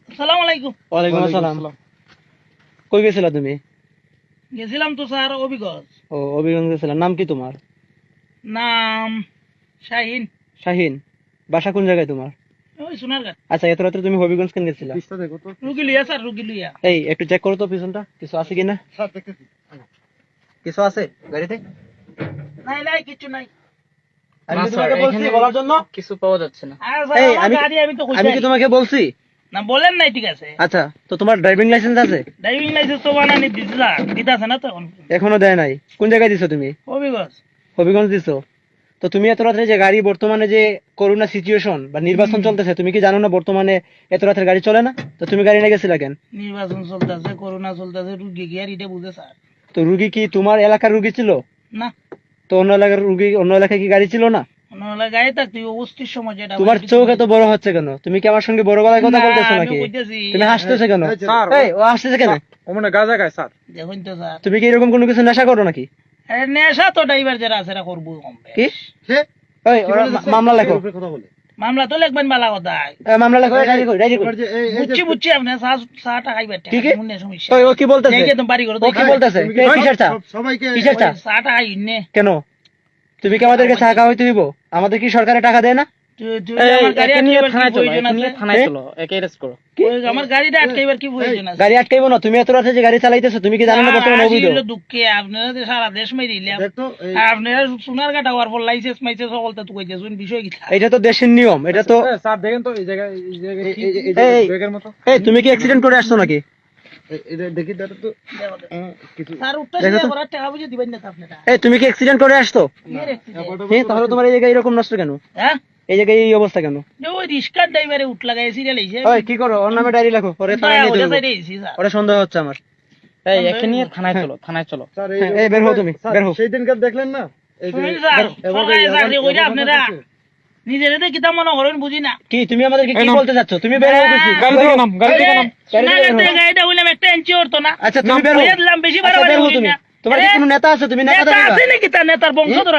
আসসালামু আলাইকুম। ওয়ালাইকুম আসসালাম। কই গেছিলা তুমি? গেছিলাম তো স্যার অবিগজ। ও অভিগঞ্জ গেছিলা। নাম কি তোমার? নাম শাহিন। শাহিন। বাসা কোন জায়গায় তোমার? ওই সোনারঘাট। আচ্ছা, এত রাত্রে তুমি হবিগঞ্জ কেন গেছিলা? রুগী লইয়া স্যার, রুগী লইয়া। এই একটু চেক করো তো পিছনটা, কিছু আছে কিনা। কিছু আছে গাড়িতে? নাই নাই কিছু নাই। আমি কি তোমাকে বলছি বলার জন্য? কিছু পাওয়া যাচ্ছে না। আর স্যার, এই আমার গাড়ি আমি তো আমি কইছি। কি তোমাকে বলছি? না বলেন নাই, ঠিক আছে। আচ্ছা, তো তোমার ড্রাইভিং লাইসেন্স আছে? ড্রাইভিং লাইসেন্স তো বানানি দিছিলা, দিতাছে না তো এখন। এখনো দেয় নাই। কোন জায়গায় দিছো তুমি? অবিগজ। হবিগঞ্জ দিছো? তো তুমি এত রাত্রে যে গাড়ি, বর্তমানে যে করোনা সিচুয়েশন বা নির্বাচন চলতেছে, তুমি কি জানো না বর্তমানে এত রাতের গাড়ি চলে না? তো তুমি গাড়ি নিয়ে গেছিলা কেন? নির্বাচন চলতেছে, করোনা চলতেছে, রুগী কি আর এটা বুঝে স্যার? তো রুগী কি তোমার এলাকার রুগী ছিল? না, তো অন্য এলাকার রুগী, অন্য এলাকায় কি গাড়ি ছিল না? নাহলে গাড়ি থাকতে অবস্থির সময় যেটা তোমার চোখ এত বড় হচ্ছে কেন? তুমি কি আমার সঙ্গে বড় গলায় কথা বলতেছো না, আমি নাকি? কইতেছি। তুমি হাসতেছো কেন? স্যার, এই, ও হাসতেছে কেন? ও মানে গাঁজা খায় স্যার। দেখুন তো স্যার, তুমি কি এরকম কোনো কিছু নেশা করো নাকি? আরে নেশা তো ড্রাইভার যারা আছে এরা করবো কম বেশ। কি? ওই, ওরা মামলা লেখো। মামলা তো লিখবেন বালা কথা। মামলা লেখো, ডায়েরি কর, ডায়েরি কর। বুঝছি বুঝছি, আপনি চা টাকাইবেন। কি কি? মনে সমস্যা। ওই, ও কি বলতেছে? দেখে তো বাড়ি করে ও কি বলতেছে? কিসের চা? কিসের চা? চা টাকাই নে। কেন? তুমি কি আমাদেরকে চা খাওয়াইতে দিব? আমাদের কি সরকারে টাকা দেয় না? আমার গাড়ি একে নিয়ে আটকাইবার কি থানায় চলো, প্রয়োজন একে নিয়ে আছে? থানায় চলো, একে অ্যারেস্ট করো। আমার গাড়িটা আটকাইবার কি প্রয়োজন আছে? গাড়ি আটকাইবো না। তুমি এত রাতে যে গাড়ি চালাইতেছো, তুমি কি জানো না বর্তমানে আসি অবৈধ? হলো দুঃখে আপনারা তো সারা দেশ মাইরিলাম। আপনারা সোনারঘাট হওয়ার পর লাইসেন্স মাইসেন্স সকলটা তো কইতেছেন, বিষয় কি? এটা তো দেশের নিয়ম, এটা তো। স্যার দেখেন তো এই জায়গায় এই, ব্রেকের মতো এই, তুমি কি অ্যাক্সিডেন্ট করে আসছো নাকি? দেখি দাঁড়া তো কিছু স্যার উঠতে দেখো তো। করার টাকা বুঝে দিবেন না তো আপনারা? এই, তুমি কি অ্যাক্সিডেন্ট করে আসছো? কিসের accident? হ্যাঁ, তাহলে তোমার এই জায়গায় এরকম নষ্ট কেন? হ্যাঁ, এই জায়গায় এই অবস্থা কেন? যে ওই রিস্কার ড্রাইভারে উঠ লাগাই সিরিয়াল হইছে। ওই, কি করো? ওর নামে ডায়েরি লেখো, ওরে থানায় নিয়ে ওটা দেবো। সাইডে হইছে স্যার। ওরে সন্দেহ হচ্ছে আমার। এই একে নিয়ে থানায় চলো, থানায় চলো। স্যার হ্যাঁ, এই বের হও তুমি, বের হও। সেই দিনকার দেখলেন না এই যে শুনুন স্যার, সরকারি চাকরি কইরা আপনারা নিজেদের কিতা মনে করেন বুঝি না। কি তুমি আমাদেরকে কি বলতে চাচ্ছ? তুমি বের হও বেশি। গাড়ি থেকে নাম, গাড়ি থেকে নাম। সোনারঘাট থেকে গাড়িটা হইলাম একটা ইঞ্চি হতো না। আচ্ছা, তুমি বের হও। কইয়া দিলাম বেশি আচ্ছা, বাড়াবাড়ি বের হও করিস তুমি। না। তোমার কি কোনো নেতা আছে? তুমি নেতা নেতা দেবে আছে নাকি? তার নেতার বংশধর